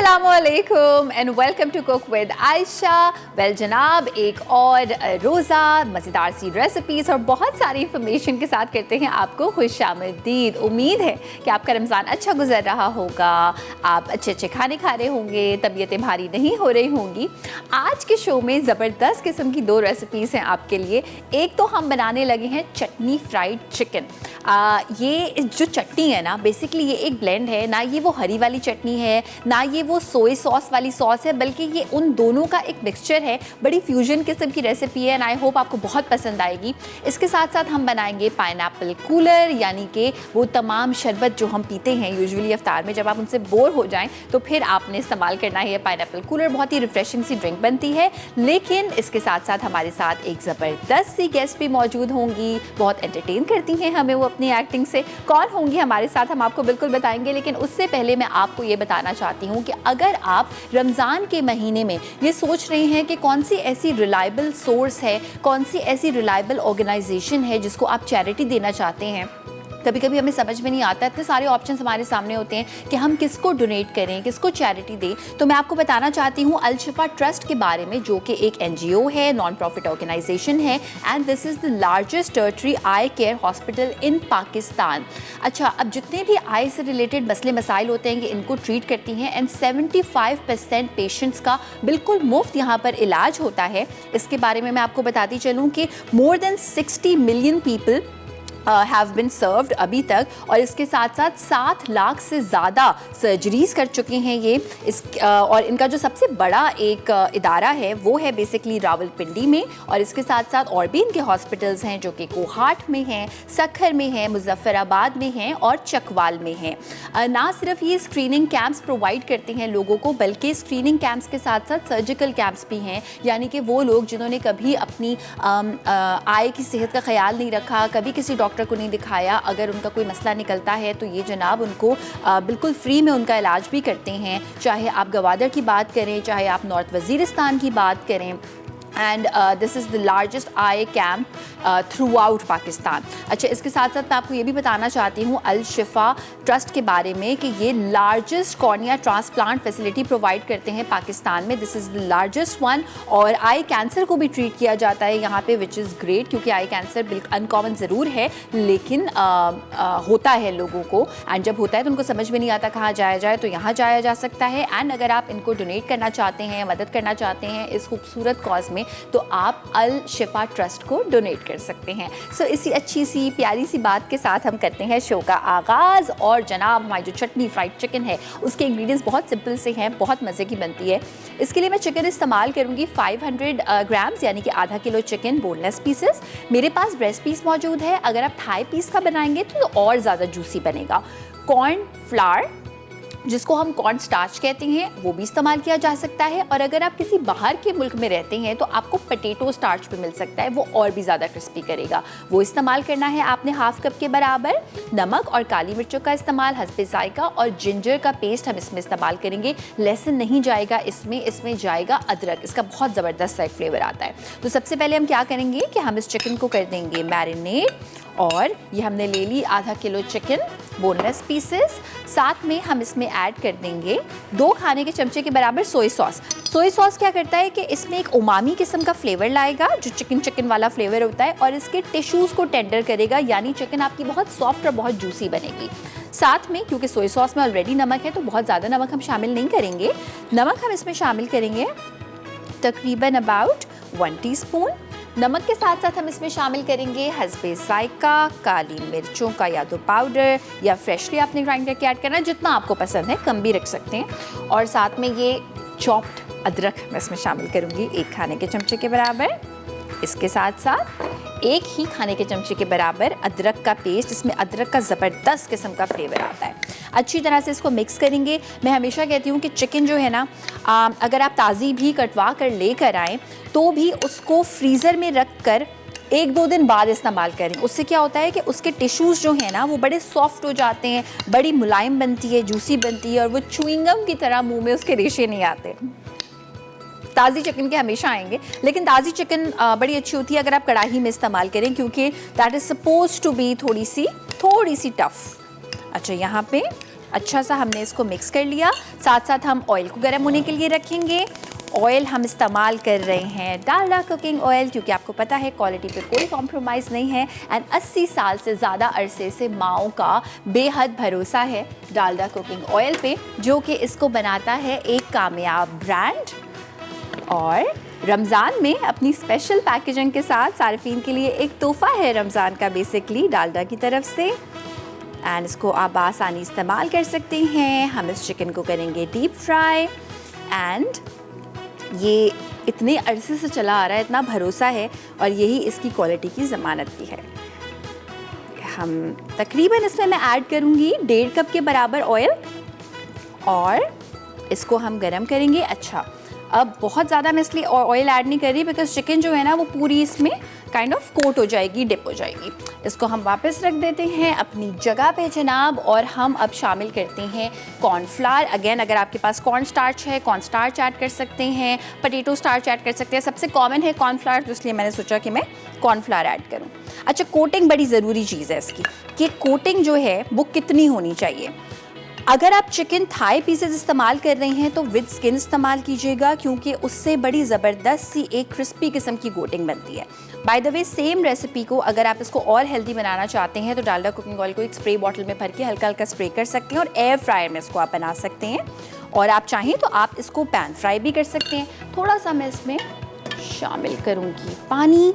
अस्सलामुअलैकुम and welcome to cook with Ayesha. Well जनाब, एक और रोज़ा मज़ेदार सी रेसिपीज़ और बहुत सारी इंफॉर्मेशन के साथ करते हैं आपको खुशामदीद। उम्मीद है कि आपका रमज़ान अच्छा गुजर रहा होगा, आप अच्छे अच्छे खाने खा रहे होंगे, तबीयतें भारी नहीं हो रही होंगी। आज के शो में ज़बरदस्त किस्म की दो रेसिपीज़ हैं आपके लिए। एक तो हम बनाने लगे हैं चटनी फ्राइड चिकन। ये जो चटनी है ना, बेसिकली ये एक ब्लेंड है, ना ये वो हरी वाली चटनी है ना ये वो सोया सॉस वाली सॉस है, बल्कि ये उन दोनों का एक मिक्सचर है। बड़ी फ्यूजन किस्म की रेसिपी है एंड आई होप आपको बहुत पसंद आएगी। इसके साथ साथ हम बनाएंगे पाइनएप्पल कूलर, यानी कि वो तमाम शरबत जो हम पीते हैं यूजुअली अफ्तार में, जब आप उनसे बोर हो जाएं तो फिर आपने इस्तेमाल करना है ये पाइनएप्पल कूलर। बहुत ही रिफ्रेशिंग सी ड्रिंक बनती है। लेकिन इसके साथ साथ हमारे साथ एक ज़बरदस्त सी गेस्ट भी मौजूद होंगी, बहुत एंटरटेन करती हैं हमें वो अपनी एक्टिंग से। कौन होंगी हमारे साथ हम आपको बिल्कुल बताएंगे, लेकिन उससे पहले मैं आपको ये बताना चाहती हूँ कि अगर आप रमज़ान के महीने में ये सोच रहे हैं कि कौन सी ऐसी रिलायबल सोर्स है, कौन सी ऐसी रिलायबल ऑर्गेनाइजेशन है जिसको आप चैरिटी देना चाहते हैं, कभी कभी हमें समझ में नहीं आता, इतने सारे ऑप्शंस हमारे सामने होते हैं कि हम किसको डोनेट करें, किसको चैरिटी दें। तो मैं आपको बताना चाहती हूँ अल शिफा ट्रस्ट के बारे में, जो कि एक NGO है, नॉन प्रॉफिट ऑर्गेनाइजेशन है and this is the largest tertiary I care hospital in Pakistan. अच्छा, अब जितने भी आई से रिलेटेड मसले मसाइल होते हैं कि इनको ट्रीट करती हैं एंड 75% पेशेंट्स का बिल्कुल मुफ्त यहाँ पर इलाज होता है। इसके बारे में मैं आपको बताती चलूँ कि more than 60 million people have been served अभी तक, और इसके साथ साथ 7 लाख से ज़्यादा सर्जरीज़ कर चुके हैं ये। और इनका जो सबसे बड़ा एक इदारा है वो है बेसिकली रावलपिंडी में, और इसके साथ साथ और भी इनके हॉस्पिटल्स हैं जो कि कोहाट में हैं, सखर में हैं, मुजफ्फराबाद में हैं और चकवाल में हैं। ना सिर्फ ये स्क्रीनिंग कैंप्स प्रोवाइड करते हैं लोगों को, बल्कि स्क्रीनिंग कैंप्स के साथ साथ सर्जिकल कैंप्स भी हैं, यानी कि वो लोग जिन्होंने कभी अपनी आय की सेहत का ख्याल नहीं रखा, कभी किसी डॉक्टर को नहीं दिखाया, अगर उनका कोई मसला निकलता है तो ये जनाब उनको बिल्कुल फ्री में उनका इलाज भी करते हैं। चाहे आप गवादर की बात करें, चाहे आप नॉर्थ वज़ीरिस्तान की बात करें, and this is the largest I camp through out Pakistan. अच्छा, इसके साथ साथ मैं आपको ये भी बताना चाहती हूँ अल शिफा ट्रस्ट के बारे में कि ये largest cornea transplant facility provide करते हैं पाकिस्तान में। This is the largest one, और आई कैंसर को भी ट्रीट किया जाता है यहाँ पे, विच इज़ ग्रेट, क्योंकि आई कैंसर बिल्कुल अनकॉमन ज़रूर है लेकिन होता है लोगों को, एंड जब होता है तो उनको समझ में नहीं आता कहाँ जाया जाए, तो यहाँ जाया जा सकता है। एंड अगर आप इनको डोनेट करना चाहते हैं, मदद करना चाहते हैं इस खूबसूरत कॉज में, तो आप अल शिफा ट्रस्ट को डोनेट कर सकते हैं। सो इसी अच्छी सी प्यारी सी बात के साथ हम करते हैं शो का आगाज़। और जनाब, हमारी जो चटनी फ्राइड चिकन है उसके इंग्रेडिएंट्स बहुत सिंपल से हैं, बहुत मज़े की बनती है। इसके लिए मैं चिकन इस्तेमाल करूँगी 500 ग्राम्स, यानी कि आधा किलो चिकन, बोनलेस पीसेस। मेरे पास ब्रेस्ट पीस मौजूद है, अगर आप थाई पीस का बनाएंगे तो और ज़्यादा जूसी बनेगा। कॉर्न फ्लावर, जिसको हम कॉर्न स्टार्च कहते हैं, वो भी इस्तेमाल किया जा सकता है। और अगर आप किसी बाहर के मुल्क में रहते हैं तो आपको पोटैटो स्टार्च भी मिल सकता है, वो और भी ज़्यादा क्रिस्पी करेगा, वो इस्तेमाल करना है आपने हाफ कप के बराबर। नमक और काली मिर्चों का इस्तेमाल हस्बे जायका, और जिंजर का पेस्ट हम इसमें इस्तेमाल करेंगे। लहसुन नहीं जाएगा इसमें जाएगा अदरक, इसका बहुत ज़बरदस्त सा एक फ्लेवर आता है। तो सबसे पहले हम क्या करेंगे कि हम इस चिकन को कर देंगे मैरिनेट, और ये हमने ले ली आधा किलो चिकन, बोनलेस पीसेस। साथ में हम इसमें ऐड कर देंगे 2 खाने के चमचे के बराबर सोया सॉस। सोया सॉस क्या करता है कि इसमें एक उमामी किस्म का फ्लेवर लाएगा, जो चिकन वाला फ्लेवर होता है, और इसके टिश्यूज़ को टेंडर करेगा, यानी चिकन आपकी बहुत सॉफ्ट और बहुत जूसी बनेगी। साथ में क्योंकि सोया सॉस में ऑलरेडी नमक है तो बहुत ज़्यादा नमक हम शामिल नहीं करेंगे। नमक हम इसमें शामिल करेंगे तकरीबन अबाउट 1 टीस्पून। नमक के साथ साथ हम इसमें शामिल करेंगे हस्बे जायका काली मिर्चों का या तो पाउडर या फ्रेशली आपने ग्राइंड करके ऐड करना है, जितना आपको पसंद है, कम भी रख सकते हैं। और साथ में ये चॉप्ड अदरक मैं इसमें शामिल करूँगी 1 खाने के चमचे के बराबर। इसके साथ साथ 1 ही खाने के चमचे के बराबर अदरक का पेस्ट, इसमें अदरक का ज़बरदस्त किस्म का फ्लेवर आता है। अच्छी तरह से इसको मिक्स करेंगे। मैं हमेशा कहती हूँ कि चिकन जो है ना, अगर आप ताज़ी भी कटवा कर लेकर आएँ तो भी उसको फ्रीज़र में रख कर 1-2 दिन बाद इस्तेमाल करें। उससे क्या होता है कि उसके टिश्यूज़ जो हैं ना वो बड़े सॉफ्ट हो जाते हैं, बड़ी मुलायम बनती है, जूसी बनती है, और वो च्युइंगम की तरह मुँह में उसके रेशे नहीं आते। ताज़ी चिकन के हमेशा आएंगे, लेकिन ताज़ी चिकन बड़ी अच्छी होती है अगर आप कढ़ाई में इस्तेमाल करें, क्योंकि that is suppose to be थोड़ी सी टफ़। अच्छा, यहाँ पे अच्छा सा हमने इसको मिक्स कर लिया। साथ साथ हम ऑयल को गर्म होने के लिए रखेंगे। ऑयल हम इस्तेमाल कर रहे हैं डालडा कुकिंग ऑयल, क्योंकि आपको पता है क्वालिटी पे कोई कॉम्प्रोमाइज़ नहीं है। एंड 80 साल से ज़्यादा अरसे से माओ का बेहद भरोसा है डालडा कुकिंग ऑयल पे, जो कि इसको बनाता है एक कामयाब ब्रांड। और रमज़ान में अपनी स्पेशल पैकेजिंग के साथ सार्फिन के लिए एक तोहफ़ा है रमज़ान का बेसिकली डालडा की तरफ से। एंड इसको आप आसानी इस्तेमाल कर सकते हैं। हम इस चिकन को करेंगे डीप फ्राई। एंड ये इतने अरसे से चला आ रहा है, इतना भरोसा है, और यही इसकी क्वालिटी की ज़मानत भी है। हम तकरीबन इसमें मैं ऐड करूँगी 1.5 कप के बराबर ऑयल, और इसको हम गरम करेंगे। अच्छा, अब बहुत ज़्यादा मैं इसलिए ऑयल ऐड नहीं कर रही बिकॉज चिकन जो है ना वो पूरी इसमें काइंड ऑफ कोट हो जाएगी, डिप हो जाएगी। इसको हम वापस रख देते हैं अपनी जगह पे जनाब, और हम अब शामिल करते हैं कॉर्नफ्लावर। अगेन, अगर आपके पास कॉर्न स्टार्च है, कॉर्न स्टार्च ऐड कर सकते हैं, पोटैटो स्टार्च ऐड कर सकते हैं। सबसे कॉमन है कॉर्नफ्लावर, तो इसलिए मैंने सोचा कि मैं कॉर्नफ्लावर ऐड करूँ। अच्छा, कोटिंग बड़ी ज़रूरी चीज़ है इसकी, कि कोटिंग जो है वो कितनी होनी चाहिए। अगर आप चिकन थाई पीसेस इस्तेमाल कर रहे हैं तो विद स्किन इस्तेमाल कीजिएगा, क्योंकि उससे बड़ी ज़बरदस्त सी एक क्रिस्पी किस्म की कोटिंग बनती है। By the way, same recipe को अगर आप इसको और हेल्दी बनाना चाहते हैं तो डालडा कुकिंग ऑयल को एक स्प्रे बॉटल में भर के हल्का हल्का स्प्रे कर सकते हैं, और एयर फ्रायर में इसको आप बना सकते हैं। और आप चाहें तो आप इसको पैन फ्राई भी कर सकते हैं। थोड़ा सा मैं इसमें शामिल करूँगी पानी,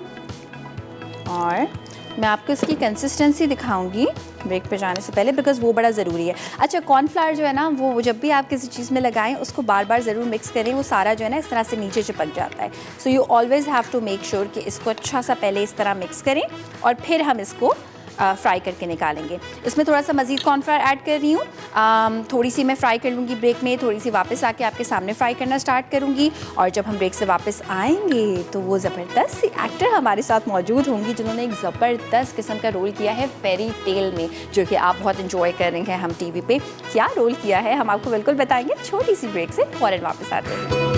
और मैं आपको इसकी कंसिस्टेंसी दिखाऊंगी ब्रेक पे जाने से पहले, बिकॉज वो बड़ा ज़रूरी है। अच्छा, कॉर्नफ्लावर जो है ना वो जब भी आप किसी चीज़ में लगाएं उसको बार बार ज़रूर मिक्स करें, वो सारा जो है ना इस तरह से नीचे चिपक जाता है। So you always have to make sure कि इसको अच्छा सा पहले इस तरह मिक्स करें, और फिर हम इसको फ्राई करके निकालेंगे। इसमें थोड़ा सा मज़ीद कॉर्नफ्लावर ऐड कर रही हूँ। थोड़ी सी मैं फ्राई कर लूँगी ब्रेक में, थोड़ी सी वापस आके आपके सामने फ्राई करना स्टार्ट करूँगी। और जब हम ब्रेक से वापस आएंगे तो वो ज़बरदस्त सी एक्टर हमारे साथ मौजूद होंगी जिन्होंने एक ज़बरदस्त किस्म का रोल किया है फेरी टेल में, जो कि आप बहुत इंजॉय कर रहे हैं हम टीवी पे। क्या रोल किया है हम आपको बिल्कुल बताएंगे छोटी सी ब्रेक से फ़ौरन वापस आते हैं।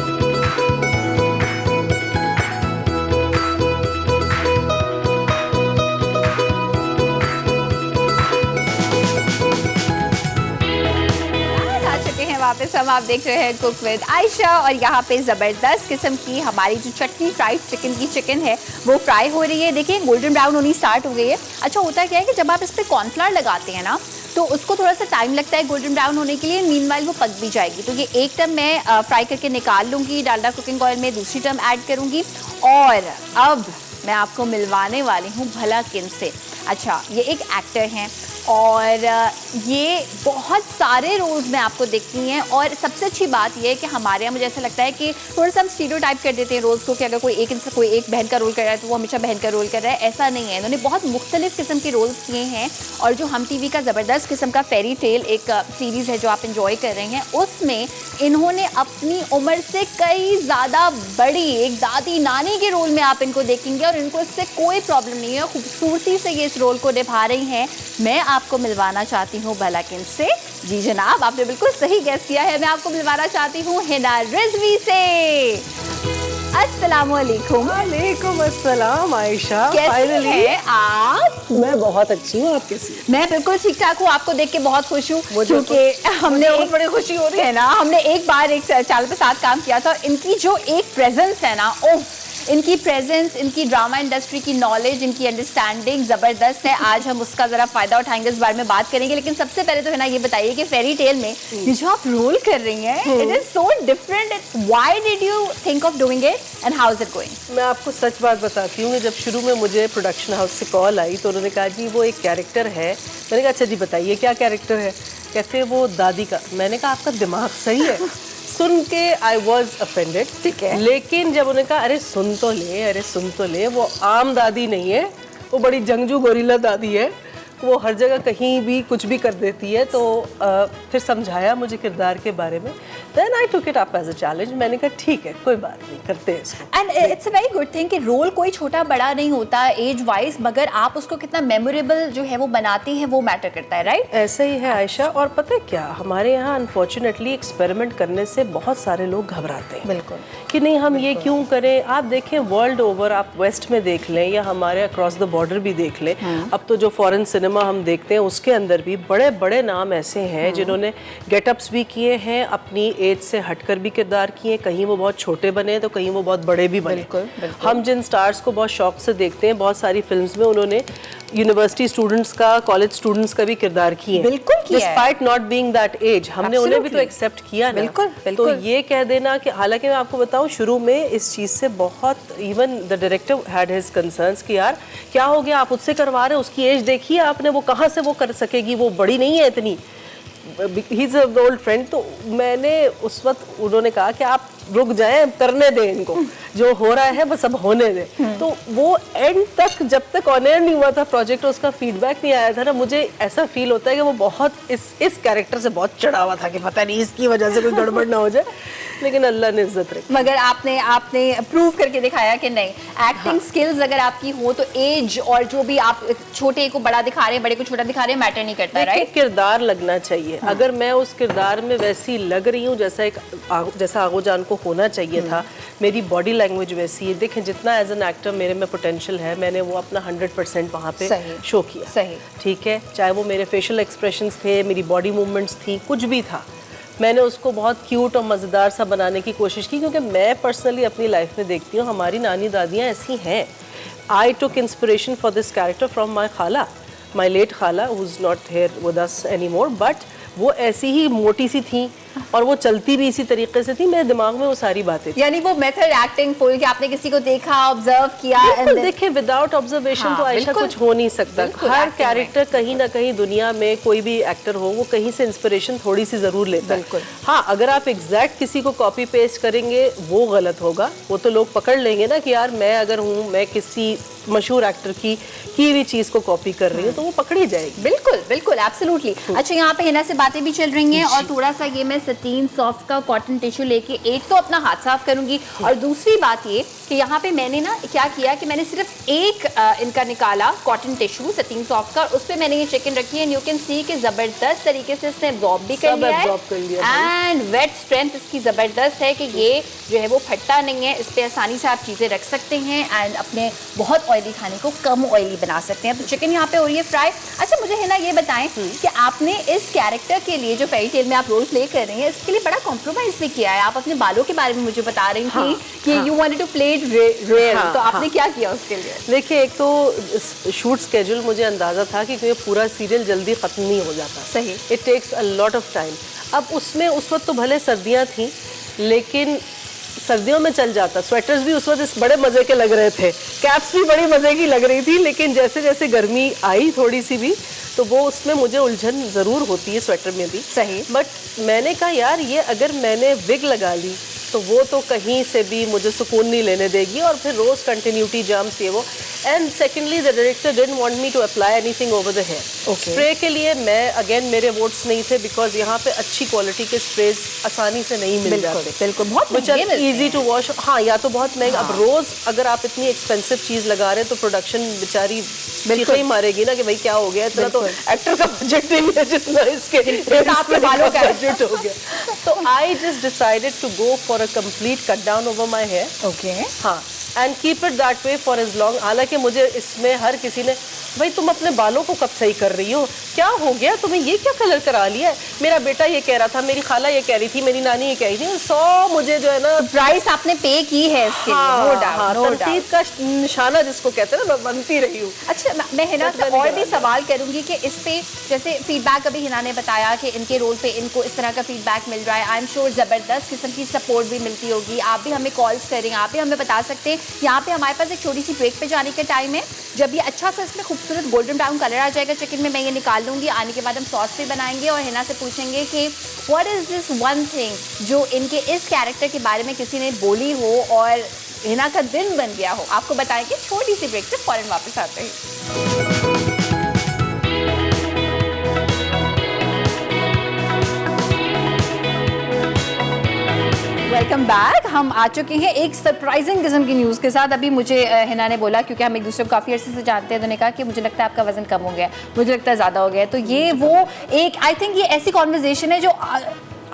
वापस हम आप देख रहे हैं कुक विद आयशा, और यहाँ पे ज़बरदस्त किस्म की हमारी जो चटनी फ्राइड चिकन है वो फ्राई हो रही है। देखिए, गोल्डन ब्राउन होनी स्टार्ट हो गई है। अच्छा, होता क्या है कि जब आप इस पर कॉर्नफ्लावर लगाते हैं ना तो उसको थोड़ा सा टाइम लगता है गोल्डन ब्राउन होने के लिए। मीनवाइल वो पक भी जाएगी। तो ये एक टर्म मैं फ्राई करके निकाल लूँगी डालडा कुकिंग ऑयल में, दूसरी टर्म ऐड करूँगी, और अब मैं आपको मिलवाने वाली हूँ भला किन से। अच्छा, ये एक एक्टर हैं और ये बहुत सारे रोल्स में आपको देखती हैं, और सबसे अच्छी बात ये है कि हमारे यहाँ मुझे ऐसा लगता है कि थोड़ा सा हम स्टीरियोटाइप कर देते हैं रोल्स को, कि अगर कोई एक बहन का रोल कर रहा है तो वो हमेशा बहन का रोल कर रहा है। ऐसा नहीं है, इन्होंने बहुत मुख्तलिफ किस्म के रोल्स किए हैं। और जो हम टीवी का ज़बरदस्त किस्म का फेरी टेल एक सीरीज़ है जो आप इंजॉय कर रहे हैं, उसमें इन्होंने अपनी उम्र से कई ज़्यादा बड़ी एक दादी नानी के रोल में आप इनको देखेंगे, और इनको इससे कोई प्रॉब्लम नहीं है, खूबसूरती से ये इस रोल को निभा रही हैं। मैं आपको मिलवाना चाहती हूँ भला किन से। जी जनाब, आपने बिल्कुल सही गेस किया है। मैं आपको मिलवाना चाहती हूँ हिना रिजवी से। अस्सलामुअलैकुम। वालेकुम अस्सलाम आयशा। कैसी हैं आप? मैं बहुत अच्छी हूँ, आप कैसी? मैं बिल्कुल ठीक ठाक हूँ। आपको देख के बहुत खुश हूँ, क्योंकि हमने बहुत बड़ी खुशी हो रही है ना, हमने एक बार एक चैनल पे साथ काम किया था। इनकी जो एक प्रेजेंस है ना, ओह, इनकी प्रेजेंस, इनकी ड्रामा इंडस्ट्री की नॉलेज, इनकी अंडरस्टैंडिंग ज़बरदस्त है। आज हम उसका ज़रा फ़ायदा उठाएंगे, इस बारे में बात करेंगे। लेकिन सबसे पहले तो है ना ये बताइए कि फेरी टेल में ये जो आप रोल कर रही हैं, it is so different. Why did you think of doing it and how is it going? मैं आपको सच बात बताती हूँ, जब शुरू में मुझे प्रोडक्शन हाउस से कॉल आई तो उन्होंने कहा जी वो एक कैरेक्टर है। मैंने कहा अच्छा जी बताइए क्या कैरेक्टर है? कहते हैं वो दादी का। मैंने कहा आपका दिमाग सही है? सुन के आई वॉज अफेंडेड, ठीक है, लेकिन जब उन्होंने कहा अरे सुन तो ले, वो आम दादी नहीं है, वो बड़ी जंगजू गोरिल्ला दादी है, वो हर जगह कहीं भी कुछ भी कर देती है। तो फिर समझाया मुझे किरदार के बारे में। Then I took it up as a challenge. मैंने कहा ठीक है, कोई बात नहीं, करते हैं इसको। And it's a very good thing कि रोल कोई छोटा बड़ा नहीं होता एज वाइज, मगर आप उसको कितना मेमोरेबल जो है वो बनाती हैं, वो मैटर करता है, राइट? ऐसा ही है आयशा। और पता है क्या, हमारे यहाँ अनफॉर्चुनेटली एक्सपेरिमेंट करने से बहुत सारे लोग घबराते हैं। बिल्कुल कि नहीं हम ये क्यों करें। आप देखें वर्ल्ड ओवर, आप वेस्ट में देख लें या हमारे अक्रॉस द बॉर्डर भी देख लें, अब तो जो फॉरेन सिनेमा ड्रामा हम देखते हैं उसके अंदर भी बड़े बड़े नाम ऐसे हैं जिन्होंने गेटअप्स भी किए हैं, अपनी एज से हटकर भी किरदार किए, कहीं वो बहुत छोटे बने तो कहीं वो बहुत बड़े भी बने। बिल्कुल, बिल्कुल। हम जिन स्टार्स को बहुत शौक से देखते हैं, बहुत सारी फिल्म्स में उन्होंने यूनिवर्सिटी स्टूडेंट्स का, कॉलेज स्टूडेंट्स का भी किरदार किए, बिल्कुल किया है। Despite not being that age, हमने उन्हें भी तो एक्सेप्ट किया ना। बिल्कुल, तो बिल्कुल। ये कह देना कि हालांकि मैं आपको बताऊं शुरू में इस चीज़ से बहुत, even the director had his concerns कि यार क्या हो गया, आप उससे करवा रहे हो, उसकी एज देखिए आपने, वो कहाँ से वो कर सकेगी, वो बड़ी नहीं है इतनी, he is a old friend. तो मैंने उस वक्त, उन्होंने कहा कि आप रुक जाएं, करने दें इनको, जो हो रहा है बस अब होने दें। तो वो एंड तक, जब तक ऑन एयर नहीं हुआ था प्रोजेक्ट, उसका फीडबैक नहीं आया था ना, मुझे ऐसा फील होता है कि वो बहुत इस कैरेक्टर से बहुत चढ़ा हुआ था कि पता नहीं इसकी वजह से कोई गड़बड़ ना हो जाए, लेकिन अल्लाह ने इज्जत रखी। मगर आपने प्रूव करके दिखाया कि नहीं, एक्टिंग स्किल्स अगर आपकी हो तो एज और जो भी आप छोटे को बड़ा दिखा रहे हैं, बड़े को छोटा दिखा रहे हैं, मैटर नहीं करता, राइट? किरदार लगना चाहिए। अगर मैं उस किरदार में वैसी लग रही हूँ जैसा आगोजान को होना चाहिए था, मेरी बॉडी लैंग्वेज वैसी है, देखें जितना एज एन एक्टर मेरे में पोटेंशियल है, मैंने वो अपना 100% वहाँ पे शो किया। सही, ठीक है, चाहे वो मेरे फेशियल एक्सप्रेशंस थे, मेरी बॉडी मूवमेंट्स थी, कुछ भी था, मैंने उसको बहुत क्यूट और मज़ेदार सा बनाने की कोशिश की, क्योंकि मैं पर्सनली अपनी लाइफ में देखती हूँ हमारी नानी दादियाँ ऐसी हैं। I took inspiration for this character from my khala, my late khala, who is not here with us any more, but वो ऐसी ही मोटी सी थी और वो चलती भी इसी तरीके से थी, मेरे दिमाग में वो सारी बातें थी। यानी वो मेथड एक्टिंग फुल कि आपने किसी को देखा, ऑब्जर्व किया, बिल्कुल, देखिए विदाउट ऑब्जर्वेशन तो आयशा कुछ हो नहीं सकता। हर कैरेक्टर कहीं ना कहीं दुनिया में कोई भी एक्टर हो, वो कहीं से इंस्पिरेशन थोड़ी सी जरूर लेता है। हाँ, अगर आप एग्जैक्ट किसी को कॉपी पेस्ट करेंगे वो गलत होगा, वो तो लोग पकड़ लेंगे ना कि यार मैं अगर हूँ, मैं किसी मशहूर एक्टर की हुई चीज को कॉपी कर रही हूँ तो वो पकड़ी जाएगी। बिल्कुल बिल्कुल, एब्सोल्युटली। अच्छा, यहाँ पे हिना से बातें भी चल रही हैं और थोड़ा सा ये मैं सतीन सॉफ्ट का कॉटन टिश्यू लेके एक तो अपना हाथ साफ करूंगी, और दूसरी बात ये कि यहाँ पे मैंने ना क्या किया कि मैंने सिर्फ एक इनका निकाला कॉटन टिश्यू सतीन सॉफ्ट का, उस पर मैंने ये चिकन रखी है, यू कैन सी कि जबरदस्त तरीके से इसने एब्जॉर्ब भी कर लिया है, एंड वेट स्ट्रेंथ इसकी जबरदस्त है कि ये जो है वो फटता नहीं है, इस पर आसानी से आप चीज़ें रख सकते हैं एंड अपने बहुत ऑयली खाने को कम ऑयली बना सकते हैं। तो चिकन यहाँ पे हो रही है फ्राई। अच्छा, मुझे हिना ये बताएं कि आपने इस कैरेक्टर के लिए जो फेरी टेल में आप रोल प्ले कर रही हैं, इसके लिए बड़ा कॉम्प्रोमाइज भी किया है। आप अपने बालों के बारे में मुझे बता रही थी कि you wanted to play it real, तो आपने क्या किया उसके लिए? देखिए, एक तो शूट स्केड्यूल मुझे अंदाजा था कि पूरा सीरियल जल्दी खत्म नहीं हो जाता। सही, it takes a lot of time. अब उसमें उस वक्त तो भले सर्दियाँ थी, लेकिन सर्दियों में चल जाता। स्वेटर्स भी उस वक्त बड़े मजे के लग रहे थे, कैप्स भी बड़ी मजे की लग रही थी, लेकिन जैसे जैसे गर्मी आई थोड़ी सी भी, तो वो उसमें मुझे उलझन ज़रूर होती है स्वेटर में भी। सही, बट मैंने कहा यार ये अगर मैंने विग लगा ली तो वो तो कहीं से भी मुझे सुकून नहीं लेने देगी, और फिर रोज कंटिन्यूटी जाम्स ये वो। And secondly the director didn't want me to apply anything over the hair. Spray के लिए मैं अगेन मेरे वोट्स नहीं थे, बिकॉज यहाँ पे अच्छी क्वालिटी के स्प्रेज आसानी से नहीं मिल जाते। बिल्कुल, बहुत ईजी टू वॉश। हाँ, या तो बहुत महंगा। अब रोज अगर आप इतनी एक्सपेंसिव चीज लगा रहे हैं तो प्रोडक्शन बेचारी बिल्कुल ही मारेगी ना कि भाई क्या हो गया, इतना तो एक्टर का बजट नहीं है जितना इसके आपके बालों का बजट हो गया। तो I just decided to go for a complete cut down over my hair. Okay, हाँ, and keep it that way for as long. हालांकि मुझे इसमें हर किसी ने, भाई तुम अपने बालों को कब सही कर रही हो, क्या हो गया तुम्हें, ये क्या कलर करा लिया है? मेरा बेटा ये कह रहा था, मेरी खाला ये कह रही थी, मेरी नानी ये कह रही थी। 100 मुझे जो है ना प्राइस आपने पे की है इसके लिए, नो डाउट, तरतीब का निशाना जिसको कहते हैं ना, मैं बनती रही हूँ। अच्छा, मैं हिना से और भी सवाल करूंगी कि इस पे जैसे फीडबैक अभी हिना ने बताया कि इनके रोल पे इनको इस तरह का फीडबैक मिल रहा है, आई एम श्योर ज़बरदस्त किस्म की सपोर्ट भी मिलती होगी। आप भी हमें कॉल्स करें, आप भी हमें बता सकते हैं। यहाँ पे हमारे पास एक छोटी सी ब्रेक पे जाने का टाइम है। जब ये अच्छा सा इसमें खूबसूरत गोल्डन ब्राउन कलर आ जाएगा चिकन में, मैं ये निकाल लूँगी। आने के बाद हम सॉस भी बनाएंगे और हिना से पूछेंगे कि what is this one thing जो इनके इस कैरेक्टर के बारे में किसी ने बोली हो और हिना का दिन बन गया हो। आपको बताएंगे, छोटी सी ब्रेक से फौरन वापस आते हैं। Welcome back. हम आ चुके हैं एक सरप्राइजिंग किस्म की न्यूज़ के साथ। अभी मुझे हिना ने बोला, क्योंकि हम एक दूसरे को काफ़ी अर्से से जानते हैं, तो उन्होंने कहा कि मुझे लगता है आपका वजन कम हो गया, मुझे लगता है ज़्यादा हो गया। तो ये वो एक, आई थिंक ये ऐसी कॉन्वर्जेशन है जो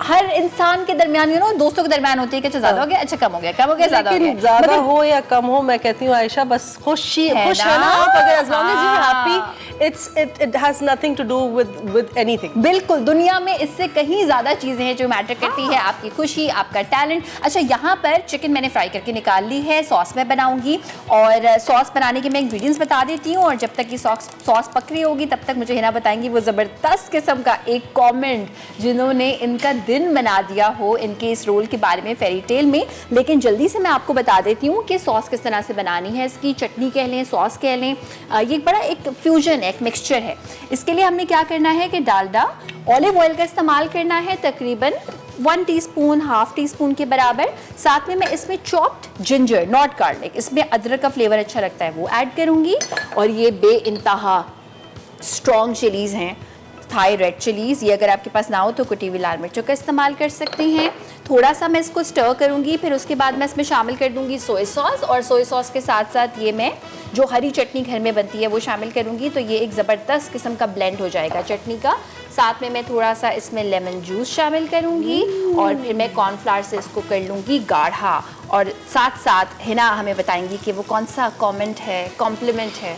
हर इंसान के दरमियान, यू नो, दोस्तों के दरमियान होती है कि अच्छा ज़्यादा हो गया, अच्छा कम हो गया, कम हो गया, ज़्यादा हो गया। ज़्यादा हो या कम हो, मैं कहती हूँ आयशा बस खुश है ना आप, अगर as long as you're happy it has nothing to do with anything. बिल्कुल, दुनिया में इससे कहीं ज़्यादा चीज़ें हैं जो मैटर करती है, आपकी खुशी, आपका टैलेंट। अच्छा, यहाँ पर चिकन मैंने फ्राई करके निकाल ली है, सॉस मैं बनाऊंगी और सॉस बनाने के मैं इंग्रेडिएंट्स बता देती हूँ और जब तक ये सॉस पक रही होगी तब तक मुझे हिना बताएंगी वो ज़बरदस्त किस्म का एक कॉमेंट जिन्होंने इनका दिन बना दिया हो इनके इस रोल के बारे में फेरी टेल में। लेकिन जल्दी से मैं आपको बता देती हूँ कि सॉस किस तरह से बनानी है, इसकी चटनी कह लें, सॉस कह लें, ये बड़ा एक फ्यूजन है, एक मिक्सचर है। इसके लिए हमने क्या करना है कि डालडा, ऑलिव ऑयल का इस्तेमाल करना है तकरीबन 1 टीस्पून, हाफ टी स्पून के बराबर। साथ में मैं इसमें चॉप्ड जिंजर, नॉट गार्लिक, इसमें अदरक का फ्लेवर अच्छा लगता है, वो ऐड करूँगी। और ये बेइंतहा स्ट्रॉन्ग चिलीज़ हैं, थाई रेड चिलीज़, ये अगर आपके पास ना हो तो कुटी हुई लाल मिर्चों का इस्तेमाल कर सकते हैं। थोड़ा सा मैं इसको स्टर करूँगी, फिर उसके बाद मैं इसमें शामिल कर दूँगी सोया सॉस और सोया सॉस के साथ साथ ये मैं जो हरी चटनी घर में बनती है वो शामिल करूँगी। तो ये एक ज़बरदस्त किस्म का ब्लेंड हो जाएगा चटनी का। साथ में मैं थोड़ा सा इसमें लेमन जूस शामिल करूँगी और फिर मैं कॉर्नफ्लावर से इसको कर लूँगी गाढ़ा। और साथ साथ हिना हमें बताएंगी कि वो कौन सा कमेंट है, कॉम्प्लीमेंट है।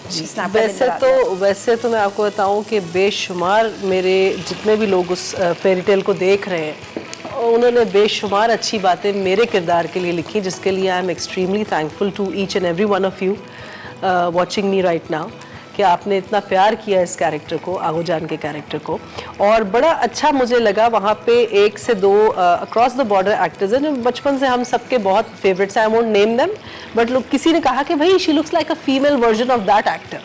वैसे तो मैं आपको बताऊं कि बेशुमार मेरे जितने भी लोग उस फेरी टेल को देख रहे हैं उन्होंने बेशुमार अच्छी बातें मेरे किरदार के लिए लिखी, जिसके लिए I am extremely thankful to each and every one of you watching me right now कि आपने इतना प्यार किया इस कैरेक्टर को, आगोजान के कैरेक्टर को। और बड़ा अच्छा मुझे लगा वहाँ पे 1 से 2 अक्रॉस द बॉर्डर एक्टर्स हैं जो बचपन से हम सबके बहुत फेवरेट्स हैं। I won't name them but लोग किसी ने कहा कि भाई she looks like a female version of that actor.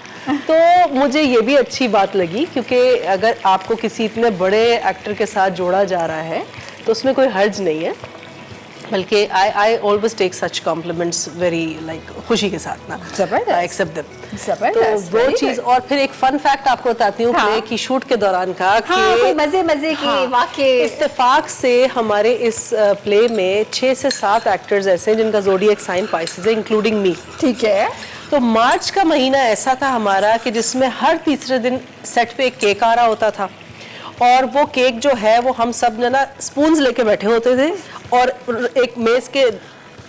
तो मुझे ये भी अच्छी बात लगी क्योंकि अगर आपको किसी इतने बड़े एक्टर के साथ जोड़ा जा रहा है तो उसमें कोई हर्ज नहीं है, बल्कि I always take such compliments very like खुशी के साथ ना। जबरदस्त, आई एक्सेप्ट देम। जबरदस्त, तो वो चीज। और फिर एक फन फैक्ट आपको बताती हूँ प्ले की शूट के दौरान का कि मजे के वाकई इत्तेफाक से हमारे इस प्ले में 6 से 7 एक्टर्स ऐसे हैं जिनका ज़ोडिएक साइन पाइसेस है, इंक्लूडिंग मी। ठीक है। तो मार्च का महीना ऐसा था हमारा कि जिसमें हर तीसरे दिन सेट पे एक केक आ रहा होता था और वो केक जो है वो हम सब ने ना स्पून्स लेके बैठे होते थे और एक मेज के